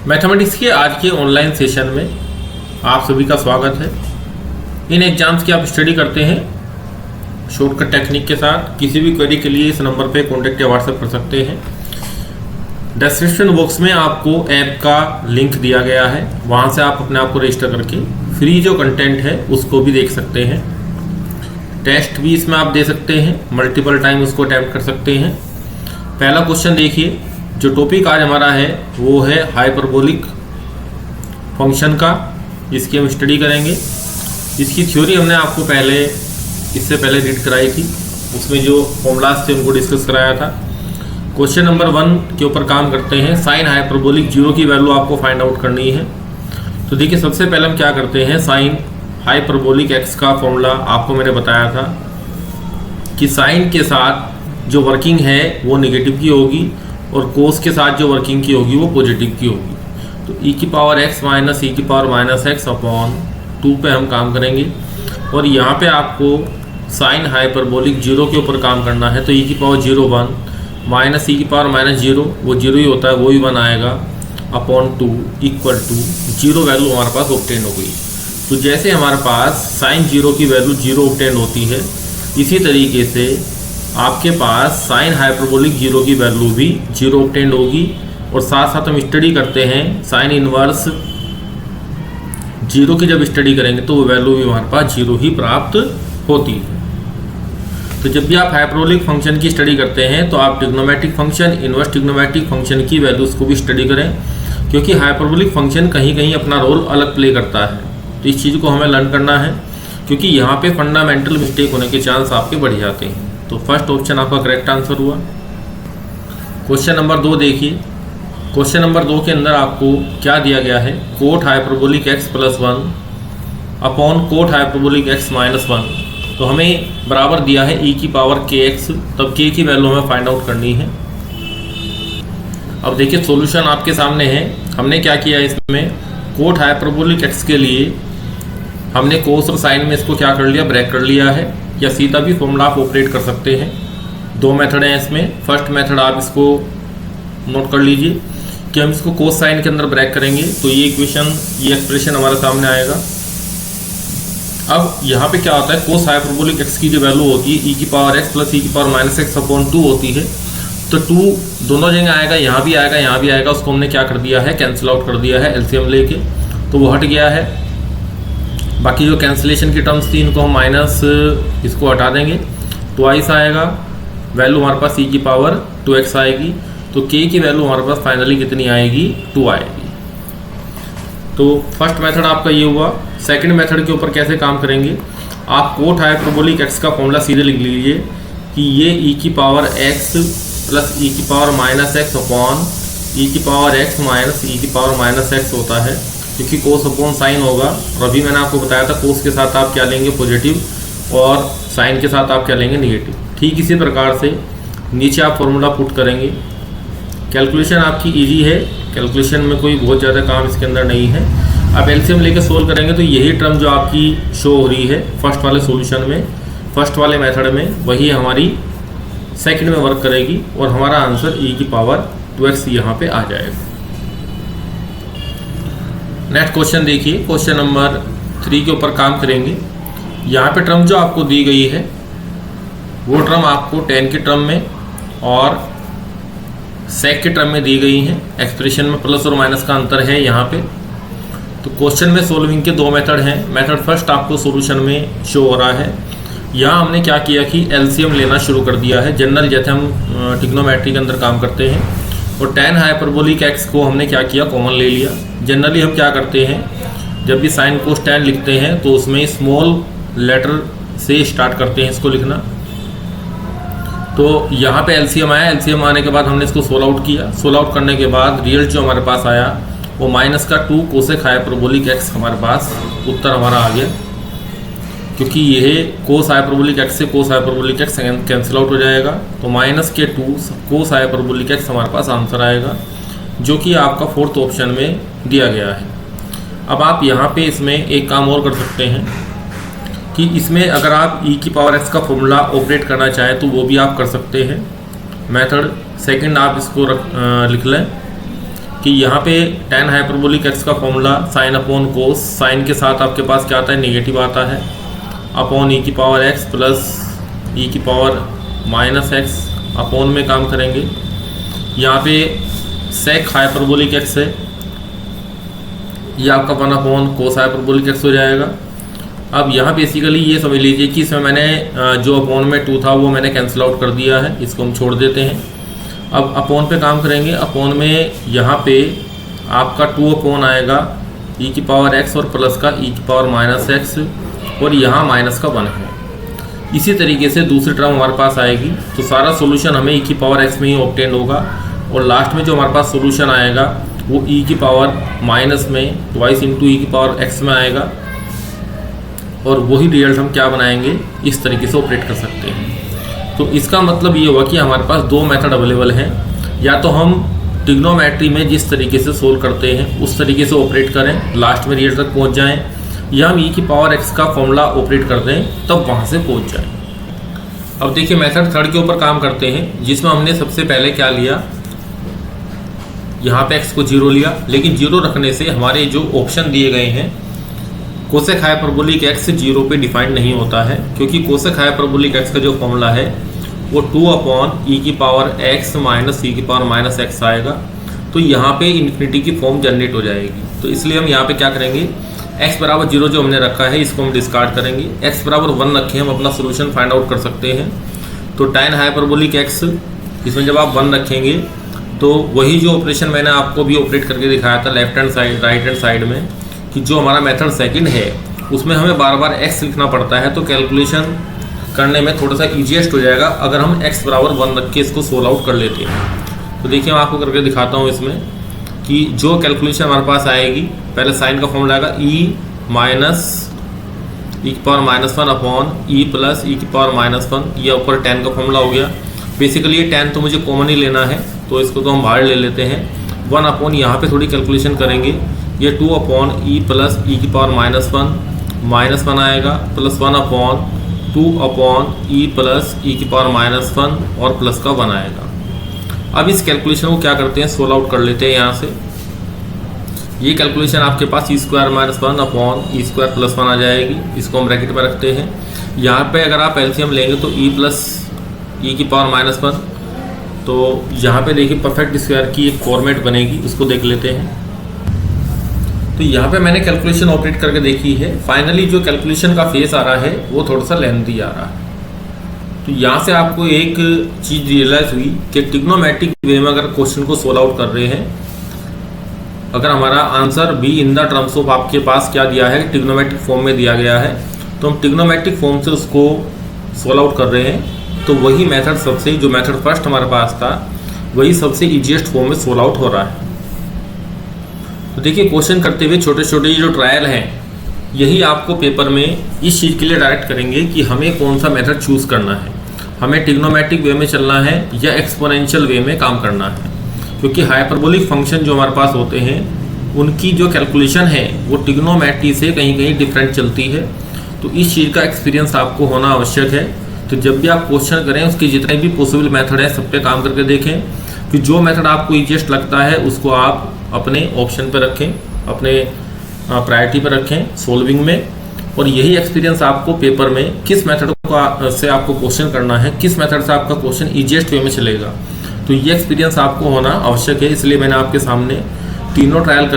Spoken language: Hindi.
मैथमेटिक्स के आज के ऑनलाइन सेशन में आप सभी का स्वागत है। इन एग्जाम्स की आप स्टडी करते हैं शॉर्टकट टेक्निक के साथ। किसी भी क्वेरी के लिए इस नंबर पे कॉन्टेक्ट या व्हाट्सएप कर सकते हैं। डिस्क्रिप्शन बॉक्स में आपको ऐप का लिंक दिया गया है, वहाँ से आप अपने आप को रजिस्टर करके फ्री जो कंटेंट है उसको भी देख सकते हैं। टेस्ट भी इसमें आप दे सकते हैं, मल्टीपल टाइम उसको अटैम्प्ट कर सकते हैं। पहला क्वेश्चन देखिए, जो टॉपिक आज हमारा है वो है हाइपरबोलिक फंक्शन का, जिसकी हम स्टडी करेंगे। इसकी थ्योरी हमने आपको इससे पहले रीड कराई थी, उसमें जो फॉर्मूलाज थे उनको डिस्कस कराया था। क्वेश्चन नंबर 1 के ऊपर काम करते हैं। साइन हाइपरबोलिक 0 की वैल्यू आपको फाइंड आउट करनी है। तो देखिए, सबसे पहले हम क्या करते हैं, साइन हाइपरबोलिक x का फॉर्मूला आपको मैंने बताया था कि साइन के साथ जो वर्किंग है वो नेगेटिव की होगी और कोस के साथ जो वर्किंग की होगी वो पॉजिटिव की होगी। तो e की पावर x माइनस e की पावर माइनस x अपॉन 2 पे हम काम करेंगे। और यहाँ पे आपको साइन हाइपरबोलिक 0 के ऊपर काम करना है। तो e की पावर 0 1 माइनस e की पावर माइनस 0, वो 0 ही होता है, वो ही 1 आएगा अपॉन 2 इक्वल टू 0 वैल्यू हमारे पास ऑब्टेन हो गई। तो जैसे हमारे पास साइन 0 की वैल्यू 0 ऑब्टेन होती है, इसी तरीके से आपके पास साइन हाइपरबोलिक 0 की वैल्यू भी 0 ऑब्टेन होगी। और साथ साथ हम स्टडी करते हैं साइन इनवर्स 0 की जब स्टडी करेंगे तो वो वैल्यू भी हमारे पास 0 ही प्राप्त होती है। तो जब भी आप हाइपरबोलिक फंक्शन की स्टडी करते हैं तो आप trigonometric function, inverse trigonometric function की वैल्यूज़ को भी स्टडी करें, क्योंकि हाइपरबोलिक फंक्शन कहीं कहीं अपना रोल अलग प्ले करता है। तो इस चीज़ को हमें लर्न करना है, क्योंकि यहाँ पे फंडामेंटल मिस्टेक होने के चांस आपके बढ़ जाते हैं। तो फर्स्ट ऑप्शन आपका करेक्ट आंसर हुआ। क्वेश्चन नंबर 2 देखिए। क्वेश्चन नंबर 2 के अंदर आपको क्या दिया गया है, cot hyperbolic x plus 1 upon cot hyperbolic x minus 1। तो हमें बराबर दिया है e की पावर kx, तब k की वैल्यू हमें फाइंड आउट करनी है। अब देखिए, सॉल्यूशन आपके सामने है। हमने क्या किया, इसमें कोट हाइपरबोलिक x के लिए हमने कोस और साइन में इसको क्या कर लिया, ब्रेक कर लिया है, या सीधा भी फॉर्मूला आप ऑपरेट कर सकते हैं। 2 मेथड हैं इसमें। फर्स्ट मेथड आप इसको नोट कर लीजिए कि हम इसको कोस साइन के अंदर ब्रेक करेंगे तो ये इक्वेशन, ये एक्सप्रेशन हमारे सामने आएगा। अब यहाँ पे क्या होता है, कोस हाइपरबोलिक x की जो वैल्यू होती है e की पावर x प्लस e की पावर माइनस x अपॉन 2 होती है। तो 2 दोनों जगह आएगा, यहाँ भी आएगा, यहाँ भी आएगा। उसको हमने क्या कर दिया है, कैंसिल आउट कर दिया है एलसीएम लेके, तो वो हट गया है। बाकी जो कैंसिलेशन की टर्म्स थी इनको हम माइनस इसको हटा देंगे, ट्वाइस आएगा। वैल्यू हमारे पास e की पावर 2x आएगी। तो k की वैल्यू हमारे पास फाइनली कितनी आएगी, 2 आएगी। तो फर्स्ट मेथड आपका ये हुआ। सेकंड मेथड के ऊपर कैसे काम करेंगे, आप कोट हाइपरबोलिक x का फॉर्मूला सीधे लिख लीजिए कि ये e की पावर x प्लस e की power minus x upon e की पावर x माइनस e की पावर माइनस x होता है, क्योंकि कोस अपॉन साइन होगा। और अभी मैंने आपको बताया था कोस के साथ आप क्या लेंगे, पॉजिटिव, और साइन के साथ आप क्या लेंगे, नेगेटिव। ठीक इसी प्रकार से नीचे आप फॉर्मूला पुट करेंगे। कैलकुलेशन आपकी इजी है, कैलकुलेशन में कोई बहुत ज़्यादा काम इसके अंदर नहीं है। आप एलसीएम लेके सोल्व करेंगे तो यही टर्म जो आपकी शो हो रही है फर्स्ट वाले सॉल्यूशन में, फर्स्ट वाले मेथड में, वही हमारी सेकंड में वर्क करेगी और हमारा आंसर e की पावर 2x यहाँ पे आ जाएगा। नेक्स्ट क्वेश्चन देखिए। क्वेश्चन नंबर 3 के ऊपर काम करेंगे। यहाँ पे टर्म जो आपको दी गई है वो टर्म आपको tan की टर्म में और sec की टर्म में दी गई हैं। एक्सप्रेशन में प्लस और माइनस का अंतर है यहाँ पे। तो क्वेश्चन में सोल्विंग के 2 मेथड हैं। मेथड फर्स्ट आपको सॉल्यूशन में शो हो रहा है। यहाँ हमने क्या किया कि एलसीएम लेना शुरू कर दिया है। जनरल जैसे हम ट्रिग्नोमेट्री के अंदर काम करते हैं, और tan हाइपरबोलिक x को हमने क्या किया, कॉमन ले लिया। जनरली हम क्या करते हैं, जब भी साइन कोस tan लिखते हैं तो उसमें स्मॉल लेटर से स्टार्ट करते हैं इसको लिखना। तो यहाँ पे एलसीएम आया, एलसीएम आने के बाद हमने इसको सोल्व आउट किया। सोल्व आउट करने के बाद रिजल्ट जो हमारे पास आया वो माइनस का 2 कोसेक हाइपरबोलिक x हमारे पास उत्तर हमारा आ गया, क्योंकि यह कोस हाइपरबोलिक x से cos hyperbolic x cancel out हो जाएगा। तो माइनस के 2 कोस हाइपरबोलिक x हमारे पास आंसर आएगा, जो कि आपका फोर्थ ऑप्शन में दिया गया है। अब आप यहाँ पे इसमें एक काम और कर सकते हैं कि इसमें अगर आप e की पावर x का फॉर्मूला ऑपरेट करना चाहें तो वो भी आप कर सकते हैं। मेथड सेकंड आप इसको लिख लें कि यहाँ पे tan हाइपरबोलिक x का formula sine upon cos, sine के साथ आपके पास क्या आता है, नेगेटिव आता है, अपॉन e की पावर x प्लस e की पावर माइनस x, अपॉन में काम करेंगे। यहाँ पे सेक हाइपरबोलिक x है, ये आपका 1 अपॉन कोस हाइपरबोलिक x हो जाएगा। अब यहाँ बेसिकली ये समझ लीजिए कि इसमें मैंने जो अपॉन में 2 था वो मैंने कैंसिल आउट कर दिया है, इसको हम छोड़ देते हैं। अब अपॉन पे काम करेंगे। अपॉन में यहाँ पे आपका 2 अपॉन आएगा e की पावर x और प्लस का e की पावर माइनस x, और यहाँ माइनस का 1 है। इसी तरीके से दूसरी टर्म हमारे पास आएगी, तो सारा सोल्यूशन हमें e की पावर x में ही ऑब्टेन होगा, और लास्ट में जो हमारे पास सोल्यूशन आएगा वो e की पावर माइनस में ट्वाइस इंटू e की पावर x में आएगा, और वही रिजल्ट हम क्या बनाएंगे, इस तरीके से ऑपरेट कर सकते हैं। तो इसका मतलब ये हुआ कि हमारे पास 2 मेथड अवेलेबल हैं, या तो हम ट्रिग्नोमेट्री में जिस तरीके से सोल्व करते हैं उस तरीके से ऑपरेट करें, लास्ट में रिजल्ट तक पहुंच जाएं, या हम e की पावर x का फॉर्मूला ऑपरेट कर दें तब वहां से पहुंच जाएं। अब देखिए मेथड थर्ड के ऊपर काम करते हैं, जिसमें हमने सबसे पहले क्या लिया, यहाँ पे x को 0 लिया, लेकिन 0 रखने से हमारे जो ऑप्शन दिए गए हैं कोसेक हाइपरबोलिक x 0 पे डिफाइंड नहीं होता है, क्योंकि कोसेक हाइपरबोलिक x का जो फॉर्मूला है वो 2 अपॉन e की पावर x माइनस e की पावर माइनस x आएगा। तो यहाँ पे इन्फिनिटी की फॉर्म जनरेट हो जाएगी। तो इसलिए हम यहाँ पे क्या करेंगे, x बराबर 0 जो हमने रखा है इसको हम डिस्कार्ड करेंगे, x बराबर 1 रखें, हम अपना सोल्यूशन फाइंड आउट कर सकते हैं। तो tan हाइपरबोलिक x, इसमें जब आप 1 रखेंगे तो वही जो ऑपरेशन मैंने आपको भी ऑपरेट करके दिखाया था left hand side right hand side में, कि जो हमारा मेथड सेकंड है उसमें हमें बार बार x लिखना पड़ता है, तो कैलकुलेशन करने में थोड़ा सा ईजीएस्ट हो जाएगा अगर हम x बराबर 1 रख के इसको सोल्व आउट कर लेते हैं। तो देखिए मैं आपको करके दिखाता हूँ इसमें कि जो कैलकुलेशन हमारे पास आएगी, पहले साइन का फॉर्मूला आएगा e माइनस e की power minus 1 upon e plus e की पावर माइनस 1, ये ऊपर tan का फॉर्मूला हो गया। बेसिकली ये tan तो मुझे कॉमन ही लेना है, तो इसको तो हम बाहर ले लेते हैं। 1 अपॉन यहाँ पे थोड़ी कैलकुलेशन करेंगे, ये 2 अपॉन e प्लस e की पावर माइनस 1 आएगा, plus 1 upon 2 upon e plus e की पावर माइनस 1 और प्लस का 1 आएगा। अब इस कैलकुलेशन को क्या करते हैं, सोल्व आउट कर लेते हैं। यहाँ से ये कैलकुलेशन आपके पास e square minus 1 upon e square plus 1 आ जाएगी, इसको हम ब्रैकेट में रखते हैं। यहाँ पे अगर आप एलसीएम लेंगे तो e प्लस e की पावर माइनस 1, तो यहाँ पे देखिए परफेक्ट स्क्वायर की एक फॉर्मेट बनेगी, उसको देख लेते हैं। तो यहाँ पे मैंने कैलकुलेशन ऑपरेट करके देखी है, फाइनली जो कैलकुलेशन का फेस आ रहा है वो थोड़ा सा लेंथी आ रहा है। तो यहाँ से आपको एक चीज़ रियलाइज हुई कि ट्रिग्नोमेट्रिक वे में अगर क्वेश्चन को सोल्व आउट कर रहे हैं, अगर हमारा आंसर भी इन द टर्म्स ऑफ आपके पास क्या दिया है, ट्रिग्नोमेट्रिक फॉर्म में दिया गया है, तो हम ट्रिग्नोमेट्रिक फॉर्म से उसको सोल्व आउट कर रहे हैं, तो वही मेथड सबसे, जो मेथड फर्स्ट हमारे पास था वही सबसे ईजीएस्ट फॉर्म में सोल्व आउट हो रहा है। तो देखिए क्वेश्चन करते हुए छोटे छोटे जो ट्रायल हैं, यही आपको पेपर में इस चीज़ के लिए डायरेक्ट करेंगे कि हमें कौन सा मेथड चूज़ करना है, हमें ट्रिग्नोमेट्रिक वे में चलना है या एक्सपोनेंशियल वे में काम करना है। क्योंकि हाइपरबोलिक फंक्शन जो हमारे पास होते हैं उनकी जो कैलकुलेशन है वो ट्रिग्नोमेट्री से कहीं कहीं डिफरेंट चलती है। तो इस चीज़ का एक्सपीरियंस आपको होना आवश्यक है। तो जब भी आप क्वेश्चन करें उसके जितने भी पॉसिबल मेथड है सब पे काम करके देखें, कि जो मेथड आपको ईजीएस्ट लगता है उसको आप अपने ऑप्शन पर रखें, अपने प्रायोरिटी पर रखें सोल्विंग में। और यही एक्सपीरियंस आपको पेपर में किस मेथड को से आपको क्वेश्चन करना है, किस मेथड से आपका क्वेश्चन ईजीएस्ट वे में चलेगा, तो ये एक्सपीरियंस आपको होना आवश्यक है। इसलिए मैंने आपके सामने तीनों ट्रायल करके